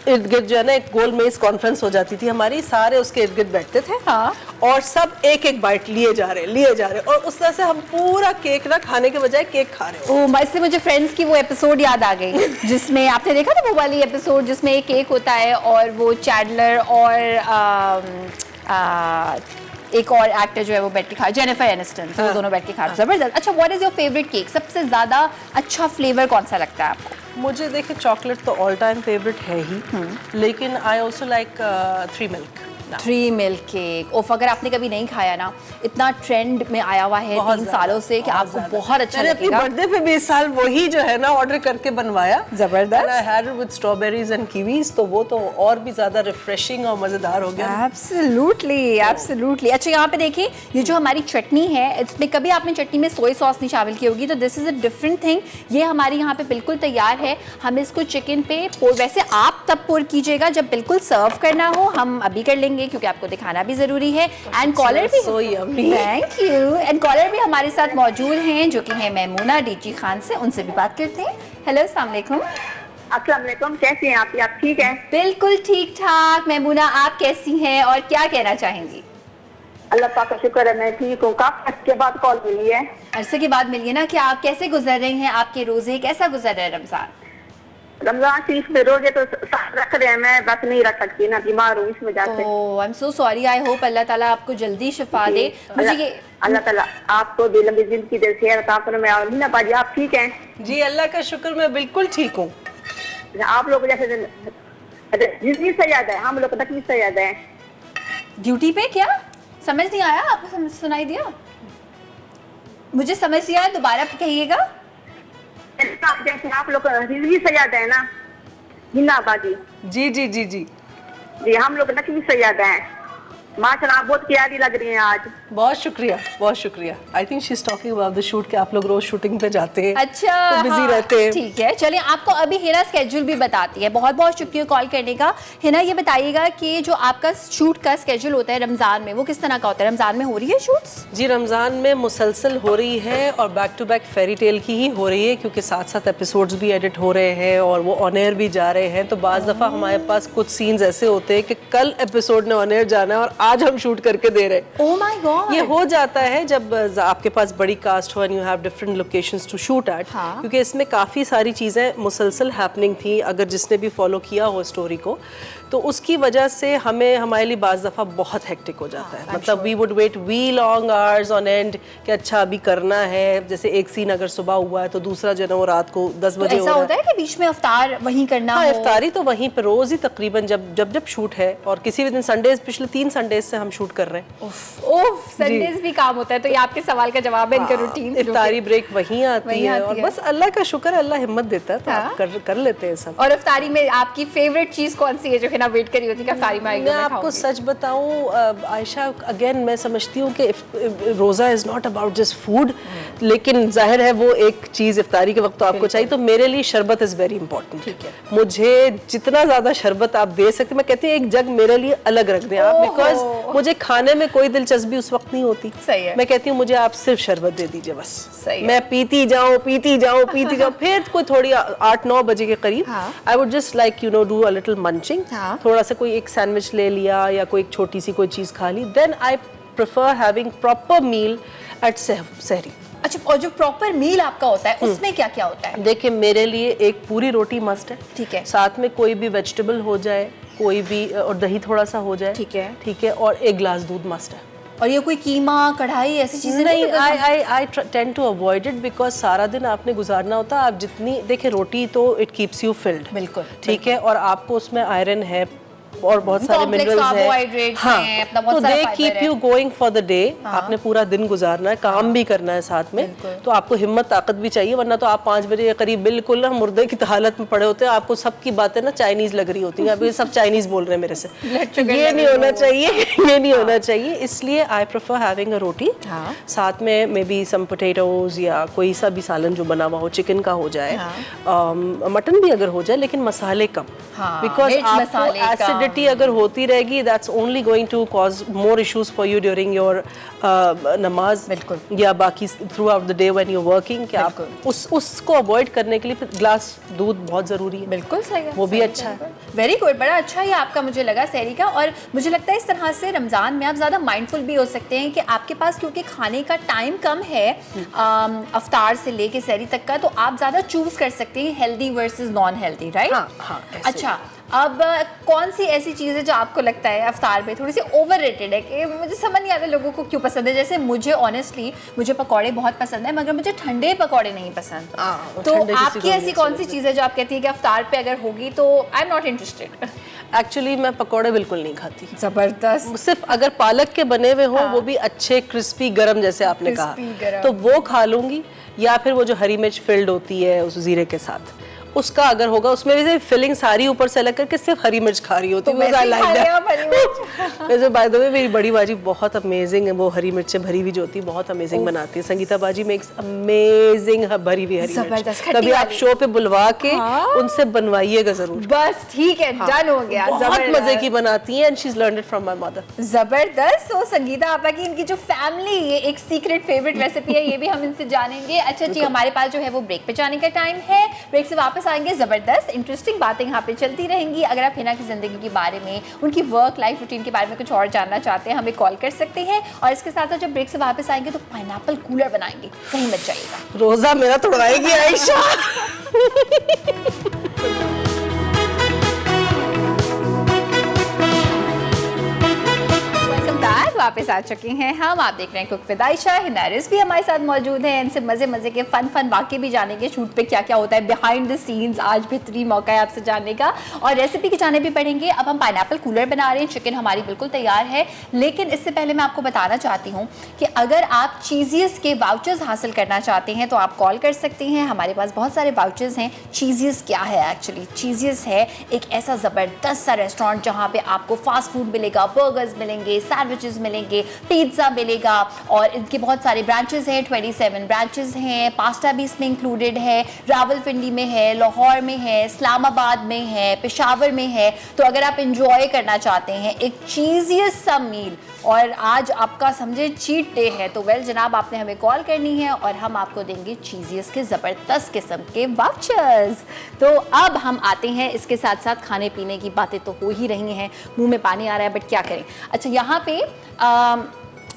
इर्द गिर्द जो है ना एक गोल मेज कॉन्फ्रेंस हो जाती थी हमारी, सारे उसके इर्द गिर्द बैठते थे। हाँ। और सब एक एक बाइट लिए जा रहे और उस तरह से हम पूरा केक ना खाने के बजाय केक खा रहे हैं। ओह, इससे मुझे फ्रेंड्स की वो एपिसोड याद आ गई जिसमें आपने देखा था वो वाली एपिसोड जिसमें एक केक होता है और वो चैडलर और एक और एक्टर जो है वो बैठ के खा, जेनिफर एनिस्टन, वो दोनों बैठ के खा। जबरदस्त। अच्छा, what is your favourite cake? सबसे ज्यादा अच्छा फ्लेवर कौन सा लगता है आपको? मुझे देखिए चॉकलेट तो ऑल टाइम फेवरेट है ही, लेकिन I also like 3 milk. 3 milk cake. ओफ, अगर आपने कभी नहीं खाया ना, इतना ट्रेंड में आया हुआ है 3 सालों से कि आपको बहुत अच्छा लगेगा। अपनी बर्थडे पे भी इस साल वही जो है ना ऑर्डर करके बनवाया। जबरदस्त। I had it with strawberries and Kiwis, तो वो तो और भी ज्यादा रिफ्रेशिंग और मजेदार हो गया। Absolutely, absolutely. अच्छा, यहाँ पे देखिए ये जो हमारी चटनी है इसमें कभी आपने चटनी में सोया सॉस नहीं शामिल की होगी, तो this is a different thing. ये हमारी यहाँ पे बिल्कुल तैयार है। हम इसको चिकन पे वैसे आप तब पोर कीजिएगा जब बिल्कुल सर्व करना हो, हम अभी कर लेंगे क्योंकि आपको दिखाना भी जरूरी है। एंड कॉलर भी, थैंक यू, एंड कॉलर भी हमारे साथ मौजूद हैं जो कि हैं मैमूना डीजी खान से, उनसे भी बात करते हैं। हेलो, अस्सलाम वालेकुम। अस्सलाम वालेकुम, कैसी हैं आप ठीक हैं? बिल्कुल ठीक ठाक। मैमूना, आप कैसी हैं और क्या कहना चाहेंगी? अल्लाह पाक का शुक्र है, मैं ठीक हूँ। काफी अर्से के बाद कॉल मिली है। अरसे के बाद मिली है ना। क्या आप कैसे गुजर रही हैं? आपके रोजे कैसा गुजर रहा है रमजान? रमजान शरीफ में रोजे तो साथ रख रहे हैं, मैं बस नहीं रख सकती ना, बीमार हूँ इस वजह से। Oh, I am so sorry. I hope अल्लाह ताला आपको जल्दी शिफा दे। मुझे ये अल्लाह ताला आपको भी लंबी जिंदगी दे, सेहत अता फरमाए। और मीना बाजी, आप ठीक हैं? जी, अल्लाह का शुक्र, मैं बिल्कुल ठीक हूँ। आप लोग जैसे जिंदगी से याद है, हम लोग तकलीफ से याद है। ड्यूटी पे क्या समझ नहीं आया आपको? सुनाई दिया? मुझे समझ नहीं आया, दोबारा कहिएगा। जैसे आप लोग जिंदगी से याद है ना मीना बाजी? जी जी जी जी जी, हम लोग नकली से याद है। माशाल्लाह, आप बहुत प्यारी लग रही हैं आज। बहुत शुक्रिया, बहुत शुक्रिया। I think she is talking about the shoot कि आप लोग रोज शूटिंग पे जाते हैं। अच्छा, तो बिजी रहते हैं। ठीक है, चलिए आपको अभी हिना स्केड्यूल भी बताती है। बहुत बहुत शुक्रिया कॉल करने का। हिना, ये बताइएगा कि जो आपका शूट का स्केड्यूल होता है रमजान में, वो किस तरह का होता है? रमजान में हो रही है शूट्स? जी, रमजान में मुसलसल हो रही है और back to back fairy tale की ही हो रही है क्योंकि साथ साथ एपिसोड्स भी एडिट हो रहे हैं और वो ऑन एयर भी जा रहे हैं। तो बाज़ दफ़ा हमारे पास कुछ सीन्स ऐसे होते हैं कि कल एपिसोड ने ऑन एयर जाना है और आज हम शूट करके दे रहे। Oh my God. ये हो जाता है जब आपके पास बड़ी कास्ट हो and you have different locations to shoot at, क्योंकि इसमें काफ़ी सारी चीज़ें मुसलसल हैपनिंग थी। अगर जिसने भी फॉलो किया हो स्टोरी को, तो उसकी वजह से हमें हमारे लिए बाज़ दफ़ा बहुत हेक्टिक हो जाता है। मतलब we would wait we long hours on end कि अच्छा अभी करना है। जैसे एक सीन अगर सुबह हुआ है तो दूसरा जो है वो रात को 10 बजे ऐसा होता है कि बीच में अफ्तार वहीं करना हाँ, हो? इफ्तारी तो वहीं पर रोज़ ही तकरीबन जब शूट है, और किसी भी दिन संडेज, पिछले 3 संडेज से हम शूट कर रहे हैं। ओह, संडेज भी काम होता है। तो ये आपके सवाल का जवाब है, इनका रूटीन। इफ्तारी ब्रेक वहीं आती है और बस अल्लाह का शुक्र, अल्लाह हिम्मत देता है तो आप कर लेते हैं सब। और इफ्तारी में आपकी फेवरेट चीज कौन सी है जो कि ना वेट करी होती है कि इफ्तारी में आएगी? मैं आपको सच बताऊं आयशा, अगेन मैं समझती हूँ कि रोज़ा is not about just food, लेकिन जाहिर है वो एक चीज़ इफ्तारी के वक्त तो आपको चाहिए। तो मेरे लिए शरबत इज़ वेरी इंपॉर्टेंट। ठीक है। मुझे जितना ज़्यादा शरबत आप दे सकते, मैं कहती हूँ एक जग मेरे लिए अलग रख दें आप, बिकॉज मुझे खाने में कोई दिलचस्पी उस वक्त नहीं होती। सही है। मैं कहती हूँ मुझे आप सिर्फ शरबत दे दीजिए बस। सही है। मैं पीती जाऊँ फिर कोई थोड़ी 8-9 बजे के करीब I would just like you know do a little munching, थोड़ा सा कोई एक सैंडविच ले लिया या कोई एक छोटी सी कोई चीज़ खा ली। Then I prefer having proper meal at sehri. अच्छा, और जो प्रॉपर मील आपका होता है उसमें क्या क्या होता है? देखिए, मेरे लिए एक पूरी रोटी मस्ट है। ठीक है। साथ में कोई भी वेजिटेबल हो जाए, कोई भी, और दही थोड़ा सा हो जाए। ठीक है, और एक ग्लास दूध मस्ट है। और ये कोई कीमा, कढ़ाई ऐसी चीजें नहीं, I tend to avoid it, because सारा दिन आपने गुजारना होता है। आप जितनी देखिए, रोटी तो इट कीप्स यू फिल्ड, बिल्कुल ठीक है, और आपको उसमें आयरन है और बहुत सारे मिनरल्स हैं। हाँ, तो they keep you going for the day. आपने पूरा दिन गुजारना है, काम भी करना है साथ में, तो आपको हिम्मत ताकत भी चाहिए, वरना तो आप 5 बजे के करीब बिल्कुल ना मुर्दे की हालत में पड़े होते हैं। आपको सबकी बातें ना चाइनीज लग रही होती हैं, अभी सब चाइनीज बोल रहे हैं मेरे से। ये नहीं होना चाहिए, ये नहीं होना चाहिए। इसलिए आई प्रेफर हैविंग अ रोटी, साथ में मे बी सम पोटैटोज या कोई सा भी सालन जो बना हुआ हो, चिकन का हो जाए, मटन भी अगर हो जाए, लेकिन मसाले कम, बिकॉज आपको एसिडिटी अगर होती रहेगी, that's only going to cause more issues for you during your नमाज या बाकी throughout the day when you working. कि आप उसको अवॉइड करने के लिए ग्लास दूध बहुत जरूरी है। बिल्कुल सही है, वो भी अच्छा है। वेरी गुड, बड़ा अच्छा ही आपका मुझे लगा सहरी का। और मुझे लगता है इस तरह से रमजान में आप ज्यादा माइंडफुल भी हो सकते हैं कि आपके पास क्योंकि खाने का टाइम कम है अफ्तार से लेके सहरी तक का, तो आप ज्यादा चूज कर सकते हैं healthy versus non healthy, right? हाँ, अच्छा, अब कौन सी ऐसी चीज़ है जो आपको लगता है अफ्तार में थोड़ी सी ओवररेटेड है कि मुझे समझ नहीं आता लोगों को क्यों पसंद है? जैसे मुझे ऑनेस्टली मुझे पकौड़े बहुत पसंद है, मगर मुझे ठंडे पकौड़े नहीं पसंद। तो आपकी ऐसी कौन सी चीज़ है जो आप कहती है कि अफ्तार पे अगर होगी तो I am not interested? Actually मैं पकौड़े बिल्कुल नहीं खाती। जबरदस्त। सिर्फ अगर पालक के बने हुए हो, वो भी अच्छे क्रिस्पी गरम जैसे आपने कहा, तो वो खा लूंगी, या फिर वो जो हरी मिर्च फिल्ड होती है उस जीरे के साथ, उसका अगर होगा, उसमें भी फिलिंग सारी ऊपर से अलग करके सिर्फ हरी मिर्च खा रही होती है। वैसे बाय द वे मेरी बड़ी बाजी बहुत अमेजिंग है, वो हरी मिर्चें भरी हुई जो होती है बहुत अमेजिंग बनाती है। संगीता बाजी में एक अमेजिंग भरी हुई हरी मिर्च, कभी आप शो पे बुलवा के उनसे बनवाइएगा जरूर। बस ठीक है, डन हो गया। बहुत मजे की बनाती है, and she is learned it from my mother. जबरदस्त। तो संगीता आपा की इनकी जो फैमिली, ये एक सीक्रेट फेवरेट रेसिपी है, ये भी हम इनसे जानेंगे। अच्छा जी, हमारे पास जो है वो ब्रेक पे जाने का टाइम है, ब्रेक से वापस आएंगे। जबरदस्त इंटरेस्टिंग बातें यहाँ पे चलती रहेंगी। अगर आप हिना की जिंदगी के बारे में, उनकी वर्क लाइफ रूटीन के बारे में कुछ और जानना चाहते हैं, हमें कॉल कर सकते हैं। और इसके साथ साथ जब ब्रेक से वापस आएंगे तो पाइनएप्पल कूलर बनाएंगे, कहीं मत जाइएगा। रोजा मेरा तोड़वाएगी आयशा। वापस आ चुके हैं हम, आप देख रहे हैं कुक विद आयशा। हिनारिस भी हमारे साथ मौजूद हैं, इनसे मजे के फन वाकये भी जानेंगे, शूट पे क्या क्या होता है, बिहाइंड द सीन्स। आज बेहतरीन मौका है आपसे जानने का, और रेसिपी की जाने भी पड़ेंगे। अब हम पाइनएप्पल कूलर बना रहे हैं, चिकन हमारी बिल्कुल तैयार है, लेकिन इससे पहले मैं आपको बताना चाहती हूँ कि अगर आप चीज़ियस के वाउचर्स हासिल करना चाहते हैं तो आप कॉल कर सकते हैं। हमारे पास बहुत सारे वाउचर्स हैं। चीज़ियस क्या है एक्चुअली? चीज़ियस है एक ऐसा ज़बरदस्त सा रेस्टोरेंट जहाँ पे आपको फास्ट फूड मिलेगा, बर्गर्स मिलेंगे, सैंडविचेस मिलेंगे, पिज्ज़ा मिलेगा और इनके बहुत सारे ब्रांचेस हैं, 27 ब्रांचेस हैं। पास्ता भी इसमें इंक्लूडेड है, रावलपिंडी में है, लाहौर में है, इस्लामाबाद में है, पेशावर में है। तो अगर आप इंजॉय करना चाहते हैं एक चीज़ियस्ट सा मील और आज आपका समझे चीट डे है तो वेल जनाब आपने हमें कॉल करनी है और हम आपको देंगे चीज़ियस्ट के ज़बरदस्त किस्म के वाउचर्स। तो अब हम आते हैं, इसके साथ साथ खाने पीने की बातें तो हो ही रही हैं, मुंह में पानी आ रहा है बट क्या करें। अच्छा यहाँ पे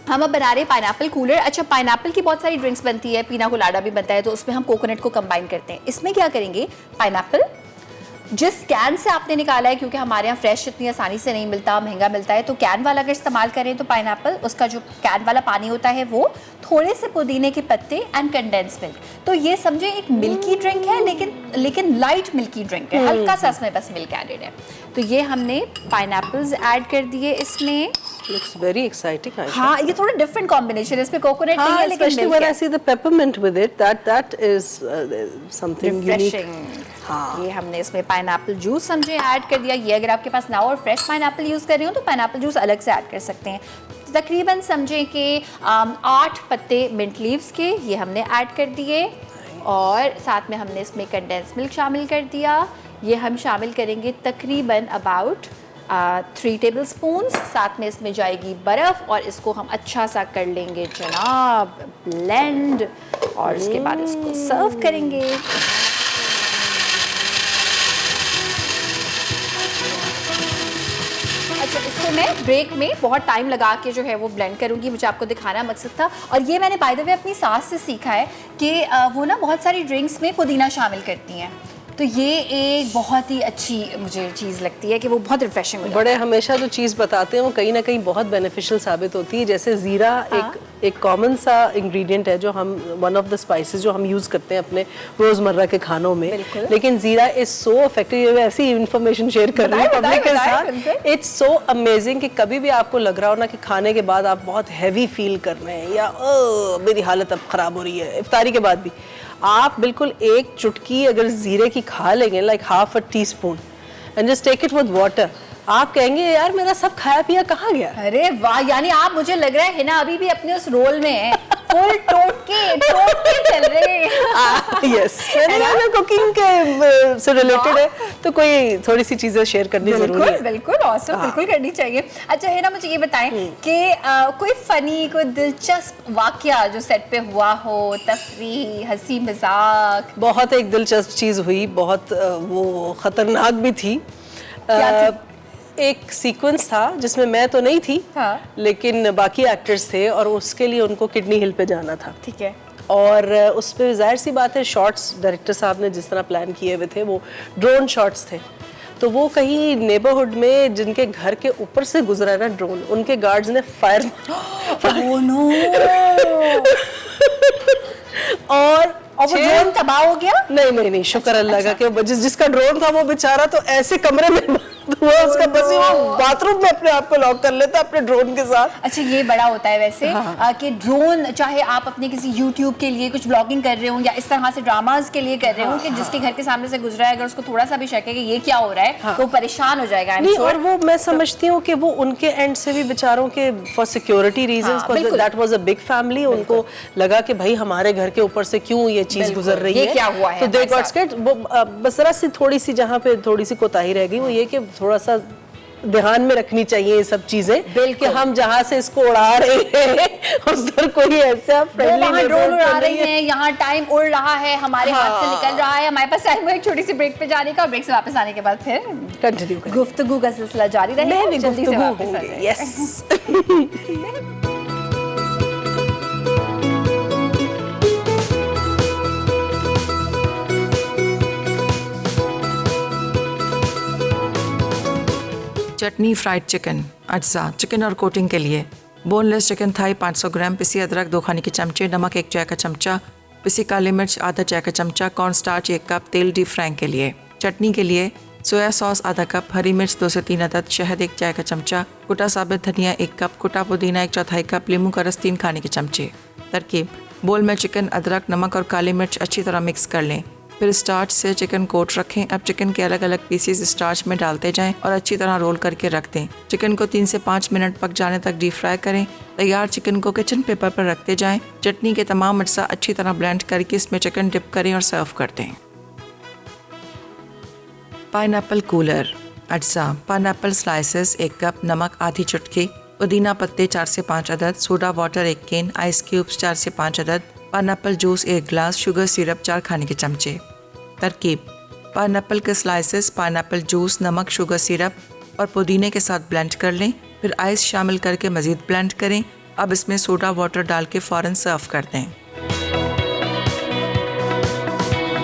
हम अब बना रहे हैं पाइनएप्पल कूलर। अच्छा पाइनएप्पल की बहुत सारी ड्रिंक्स बनती है, पीना कोलाडा भी बनता है, तो उसमें हम कोकोनट को कंबाइन करते हैं। इसमें क्या करेंगे, पाइनएप्पल जिस कैन से आपने निकाला है, क्योंकि हमारे यहाँ फ्रेश इतनी आसानी से नहीं मिलता, महंगा मिलता है, तो कैन वाला अगर इस्तेमाल करें तो पाइनएप्पल, उसका जो कैन वाला पानी होता है वो, थोड़े से पुदीने के पत्ते एंड कंडेंस मिल्क। तो ये समझे एक मिल्की ड्रिंक है, लेकिन लाइट मिल्की ड्रिंक है, हल्का सा इसमें बस मिल्क एडेड है। तो ये हमने पाइनएप्पल्स ऐड कर दिए इसमें। Looks very exciting. Aisha. हाँ ये थोड़ा डिफरेंट कॉम्बिनेशन है, इसमें कोकोनट नहीं है लेकिन especially मिल्क when है। I see the peppermint with it, that is something unique. हाँ ये हमने इसमें पाइनएप्पल जूस समझे ऐड कर दिया। ये अगर आपके पास ना हो और फ्रेश पाइनएप्पल यूज़ कर रहे हो तो पाइनएप्पल जूस अलग से ऐड कर सकते हैं। तकरीबन समझे कि 8 पत्ते मिंट लीव्स के ये हमने ऐड कर दिए और साथ में हमने इसमें कंडेंस मिल्क शामिल कर दिया। ये हम शामिल करेंगे तकरीबन अबाउट 3 टेबल स्पून। साथ में इसमें जाएगी बर्फ़ और इसको हम अच्छा सा कर लेंगे जनाब ब्लेंड और उसके बाद इसको सर्व करेंगे। अच्छा इसको मैं ब्रेक में बहुत टाइम लगा के जो है वो ब्लेंड करूंगी, मुझे आपको दिखाना मकसद था। और ये मैंने बाय द वे अपनी सास से सीखा है कि वो ना बहुत सारी ड्रिंक्स में पुदीना शामिल करती हैं, तो ये एक बहुत ही अच्छी मुझे चीज़ लगती है कि वो बहुत रिफ्रेशिंग हो जाता है। बड़े हमेशा जो चीज़ बताते हैं वो कहीं ना कहीं बहुत बेनिफिशियल साबित होती है। जैसे ज़ीरा एक कॉमन सा इंग्रेडिएंट है जो हम वन ऑफ द स्पाइसेस जो हम यूज़ करते हैं अपने रोज़मर्रा के खानों में, लेकिन ज़ीरा इज़ सो इफेक्टिव। ऐसी इंफॉर्मेशन शेयर कर रही है पब्लिक के साथ। इट्स सो अमेजिंग कि कभी भी आपको लग रहा हो ना कि खाने के बाद आप बहुत हैवी फील कर रहे हैं या मेरी हालत अब ख़राब हो रही है, इफ्तारी के बाद भी आप बिल्कुल एक चुटकी अगर जीरे की खा लेंगे, like half a teaspoon and just take it with water, आप कहेंगे यार मेरा सब खाया पिया कहाँ गया। अरे वाह, यानी आप मुझे लग रहा है ना अभी भी अपने उस रोल में है, फुल टोट के चल रहे हैं। यस, मैंने कुकिंग के से रिलेटेड है तो कोई थोड़ी सी चीजें शेयर करनी जरूरी है। बिल्कुल ऑसम, बिल्कुल करनी चाहिए। अच्छा है ना, मुझे ये बताएं कि कोई फनी, कोई दिलचस्प वाकया जो सेट पे हुआ हो, तफरी, हंसी मजाक। बहुत एक दिलचस्प चीज हुई, बहुत वो खतरनाक भी थी। क्या थी? एक सीक्वेंस था जिसमें मैं तो नहीं थी, हाँ। लेकिन बाकी एक्टर्स थे और उसके लिए उनको किडनी हिल पे जाना था। ठीक है। और उस पे जाहिर सी बात है शॉट्स डायरेक्टर साहब ने जिस तरह प्लान किए हुए थे वो ड्रोन शॉट्स थे, तो वो कहीं नेबरहुड में जिनके घर के ऊपर से गुजरा ना ड्रोन, उनके गार्ड्स ने फायर ओह नो। और वो ड्रोन तबाह हो गया? नहीं, शुक्र अल्लाह का कि जिसका ड्रोन था वो बेचारा तो ऐसे कमरे में हुआ उसका, बस वो बाथरूम में अपने आप को लॉक कर लेता अपने ड्रोन के साथ। अच्छा ये बड़ा होता है वैसे। हाँ। कि ड्रोन, चाहे आप अपने किसी यूट्यूब के लिए कुछ ब्लॉगिंग कर रहे हो या इस तरह से ड्रामाज के लिए कर रहे हो कि जिसके घर के सामने से गुजरा है, अगर उसको थोड़ा सा भी शक है कि ये क्या हो रहा है तो परेशान हो जाएगा। नहीं, और वो मैं समझती हूँ कि वो उनके एंड से भी बेचारों के for security reasons, that was a big family, उनको लगा कि भाई हमारे घर के ऊपर से क्यों ये चीज गुजर रही है, क्या हुआ है, तो दे गॉट स्कैर्ड। बस जरा सी थोड़ी सी जहाँ पे थोड़ी सी कोताही रह गई वो ये कि थोड़ा सा ध्यान में रखनी चाहिए ये सब चीजें कि हम जहाँ से इसको उड़ा रहे हैं उधर कोई ऐसा फ्रेंडली ड्रोन उड़ा रहे हैं, यहाँ टाइम उड़ रहा है, हमारे हाथ से निकल रहा है, हमारे पास टाइम है एक छोटी सी ब्रेक पे जाने का, और ब्रेक से वापस आने के बाद फिर कंटिन्यू गुफ्तगू का सिलसिला जारी रहेगा। जल्दी से वापस आ जाएं। यस। चटनी फ्राइड चिकन अज्जा चिकन और कोटिंग के लिए बोनलेस चिकन थाई 500 ग्राम, पिसी अदरक 2 खाने के चमचे, नमक 1 चाय का चमचा, पिसी काली मिर्च आधा चाय का चमचा, कॉर्न स्टार्च 1 कप, तेल डीप फ्राइंग के लिए। चटनी के लिए सोया सॉस आधा कप, हरी मिर्च 2 से 3 अदद, शहद 1 चाय का चमचा, कुटा साबित धनिया 1 कप, कुटा पुदीना 1/4 कप, नींबू का रस 3 खाने के चमचे। तरकीब: बोल में चिकन, अदरक, नमक और काली मिर्च अच्छी तरह मिक्स कर लें, फिर स्टार्च से चिकन कोट रखें। अब चिकन के अलग अलग पीसेस स्टार्च में डालते जाएं और अच्छी तरह रोल करके रख दें। चिकन को 3 से 5 मिनट पक जाने तक डीप फ्राई करें। तैयार चिकन को किचन पेपर पर रखते जाएं। चटनी के तमाम अज्जा अच्छी तरह ब्लेंड करके इसमें चिकन डिप करें और सर्व कर दें। पाइनएप्पल कूलर अज्जा: पाइनएप्पल स्लाइसेस 1 कप, नमक आधी चुटकी, पुदीना पत्ते 4 से 5 अदद, soda water 1 can, ice cubes 4 से 5 अदद, पाइनएप्पल जूस 1 गिलास, शुगर सिरप 4 खाने के चमचे। तरकीब: पाइनएप्पल के स्लाइसेस, पाइनएप्पल जूस, नमक, शुगर सिरप और पुदीने के साथ ब्लेंड कर लें। फिर आइस शामिल करके मज़ीद ब्लेंड करें। अब इसमें सोडा वाटर डाल के फ़ौरन सर्व कर दें।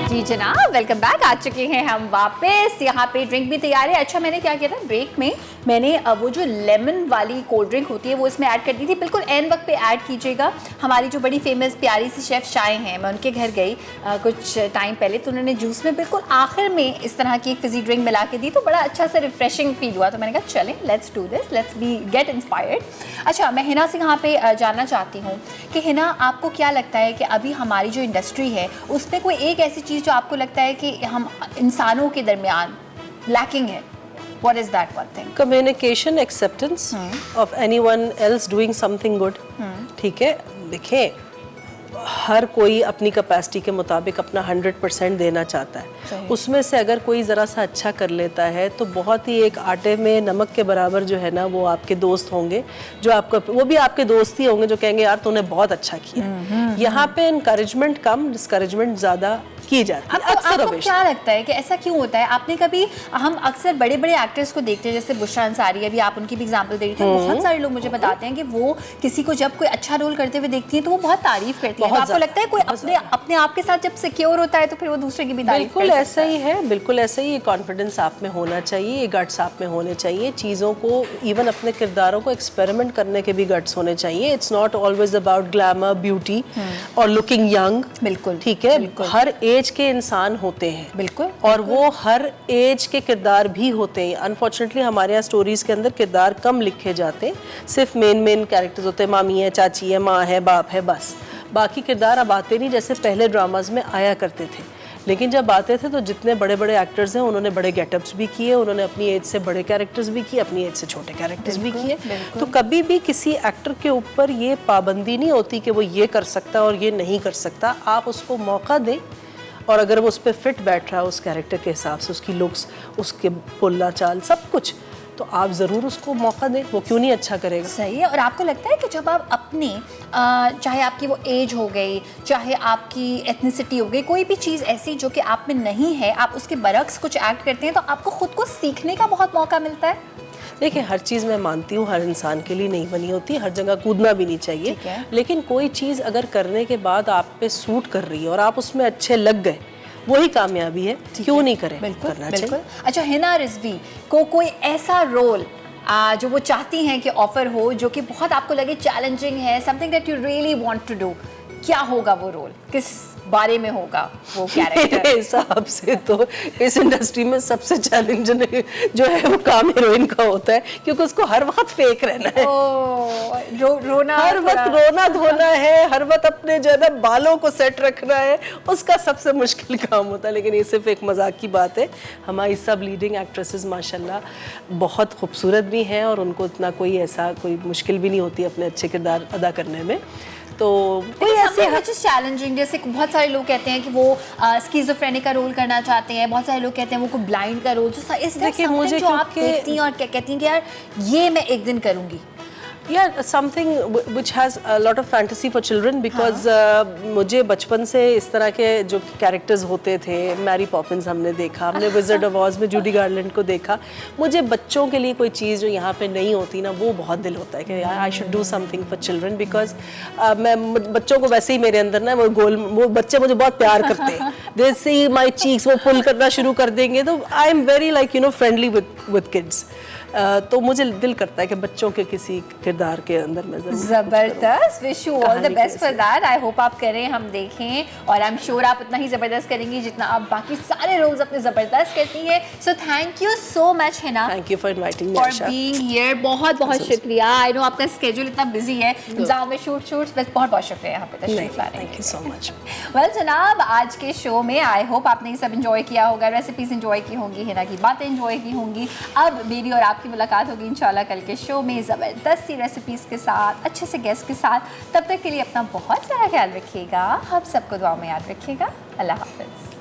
जी जनाब, वेलकम बैक। आ चुके हैं हम वापस। यहाँ पे ड्रिंक भी तैयार है। अच्छा, मैंने क्या किया था ब्रेक में, मैंने वो जो लेमन वाली कोल्ड ड्रिंक होती है वो इसमें ऐड कर दी थी। बिल्कुल एंड वक्त पे ऐड कीजिएगा। हमारी जो बड़ी फेमस प्यारी सी शेफ़ शाय हैं, मैं उनके घर गई कुछ टाइम पहले, तो उन्होंने जूस में बिल्कुल आखिर में इस तरह की एक फिजी ड्रिंक मिला के दी, तो बड़ा अच्छा सा रिफ्रेशिंग फील हुआ। तो मैंने कहा चलें, let's do this, let's be get inspired. अच्छा, मैं हिना से यहाँ पे जानना चाहती हूँ कि हिना, आपको क्या लगता है कि अभी हमारी जो इंडस्ट्री है उसमें कोई एक ऐसी चीज़ जो आपको लगता है कि हम इंसानों के दरमियान लैकिंग है? What is that one thing? Communication, acceptance of anyone else doing something good. ठीक है, देखिए हर कोई अपनी कैपेसिटी के मुताबिक अपना 100% देना चाहता है। उसमें से अगर कोई ज़रा सा अच्छा कर लेता है तो बहुत ही एक आटे में नमक के बराबर जो है ना, वो आपके दोस्त होंगे जो आपको, वो भी आपके दोस्त ही होंगे जो कहेंगे यार तूने बहुत अच्छा किया। यहाँ पे इनकरेजमेंट कम, डिस्करेजमेंट ज़्यादा की जाती है अक्सर। आपको क्या लगता है कि ऐसा क्यों होता है? आपने कभी, हम अक्सर बड़े बड़े एक्टर्स को देखते हैं, जैसे बुशरा अंसारी, अभी आप उनकी भी एग्जांपल दे रही थी, बहुत सारे लोग मुझे बताते हैं कि वो किसी को जब कोई अच्छा रोल करते हुए देखती हैं तो वो बहुत तारीफ करती है। तो आपको लगता है कोई अपने आप के साथ जब सिक्योर होता है तो फिर वो दूसरे की भी तारीफ करता है? बिल्कुल ऐसा ही है, बिल्कुल ऐसा ही। ये कॉन्फिडेंस आप में होना चाहिए, ये गट्स आप में होने चाहिए। चीज़ों को, इवन अपने किरदारों को एक्सपेरिमेंट करने के भी गट्स होने चाहिए। It's not always about glamour, beauty और लुकिंग यंग। बिल्कुल ठीक है, हर एज के इंसान होते हैं। बिल्कुल। और वो हर एज के किरदार भी होते हैं। अनफॉर्चुनेटली हमारे यहाँ स्टोरीज के अंदर किरदार कम लिखे जाते हैं, सिर्फ मेन कैरेक्टर्स होते हैं, मामी है, चाची है, माँ है, बाप है, बस। बाकी किरदार अब आते नहीं जैसे पहले ड्रामाज में आया करते थे। लेकिन जब आते थे तो जितने बड़े बड़े एक्टर्स हैं उन्होंने बड़े गेटअप्स भी किए, उन्होंने अपनी एज से बड़े कैरेक्टर्स भी किए, अपनी एज से छोटे कैरेक्टर्स भी किए। तो कभी भी किसी एक्टर के ऊपर ये पाबंदी नहीं होती कि वो ये कर सकता और ये नहीं कर सकता। आप उसको मौका दें और अगर वो उस पर फिट बैठ रहा है उस कैरेक्टर के हिसाब से, उसकी लुक्स, उसके बोलना चाल, सब कुछ, तो आप ज़रूर उसको मौका दें। वो क्यों नहीं अच्छा करेगा? सही है। और आपको लगता है कि जब आप अपनी चाहे आपकी वो एज हो गई, चाहे आपकी एथनिसिटी हो गई, कोई भी चीज़ ऐसी जो कि आप में नहीं है, आप उसके बरक्स कुछ एक्ट करते हैं तो आपको खुद को सीखने का बहुत मौका मिलता है? देखिए, हर चीज़ मैं मानती हूँ हर इंसान के लिए नहीं बनी होती, हर जगह कूदना भी नहीं चाहिए। लेकिन कोई चीज़ अगर करने के बाद आप पे सूट कर रही है और आप उसमें अच्छे लग गए, वही कामयाबी है। क्यों नहीं करें? बिल्कुल, करना बिल्कुल। चाहिए। अच्छा, हिना रिजवी को कोई ऐसा रोल जो वो चाहती हैं कि ऑफर हो, जो कि बहुत आपको लगे चैलेंजिंग है, something that you really want to do, क्या होगा वो रोल? किस बारे में होगा वो कैरेक्टर? मेरे हिसाब से तो इस इंडस्ट्री में सबसे चैलेंजिंग जो है वो काम हीरोइन का होता है, क्योंकि उसको हर वक्त फेक रहना है। रोना, हर वक्त रोना धोना है, हर वक्त अपने जो है ना बालों को सेट रखना है, उसका सबसे मुश्किल काम होता है। लेकिन ये सिर्फ एक मजाक की बात है। हमारी सब लीडिंग एक्ट्रेसेस माशाल्लाह बहुत खूबसूरत भी हैं और उनको इतना कोई मुश्किल भी नहीं होती अपने अच्छे किरदार अदा करने में। तो कोई ऐसे चैलेंजिंग, जैसे बहुत सारे लोग कहते हैं कि वो स्किज़ोफ्रेनिक का रोल करना चाहते हैं, बहुत सारे लोग कहते हैं वो कोई ब्लाइंड का रोल, तो इस देखिए मुझे जो आप देखती हैं और क्या कहती हैं कि यार ये मैं एक दिन करूँगी? Yeah, something which has a lot of fantasy for children because मुझे बचपन से इस तरह के जो कैरेक्टर्स होते थे, मैरी पॉपिंस हमने देखा, हमने विज़र्ड ऑफ ऑज में जूडी गार्लैंड को देखा। मुझे बच्चों के लिए कोई चीज़ जो यहाँ पे नहीं होती ना, वो बहुत दिल होता है कि यार I should do something for children, because मैं बच्चों को वैसे ही मेरे अंदर ना वो बच्चे मुझे बहुत प्यार करते हैं। दे सी माई चीक्स, वो पुल करना शुरू कर देंगे, तो I am very like friendly with kids. तो मुझे दिल करता है कि बच्चों के किसी किरदार के अंदर मैं ज़रूर जबरदस्त, विश यू ऑल द कहानी बेस्ट कैसे फॉर दैट। आई होप आप करें, हम देखें, और आई एम श्योर आप उतना ही ज़बरदस्त करेंगी जितना आप बाकी सारे रोल्स अपने ज़बरदस्त करती हैं। So thank you so much Hina thank you for inviting me for Asha. Being here. बहुत बहुत शुक्रिया। आई नो आपका स्केड्यूल इतना बिजी है, एग्जाम में शूट्स, बस बहुत बहुत शुक्रिया यहाँ पे तशरीफ लाने thank you so much. Well जनाब, आज के शो में आई होप आपने ये सब एंजॉय किया होगा, रेसिपीज एंजॉय की होंगी, हिना की बातें एंजॉय की होंगी। अब मेरी और आपकी मुलाकात होगी इंशाल्लाह कल के शो में ज़बरदस्त सी रेसिपीज़ के साथ, अच्छे से गेस्ट के साथ। तब तक के लिए अपना बहुत सारा ख्याल रखिएगा, हम सबको दुआ में याद रखिएगा। अल्लाह हाफ़िज़।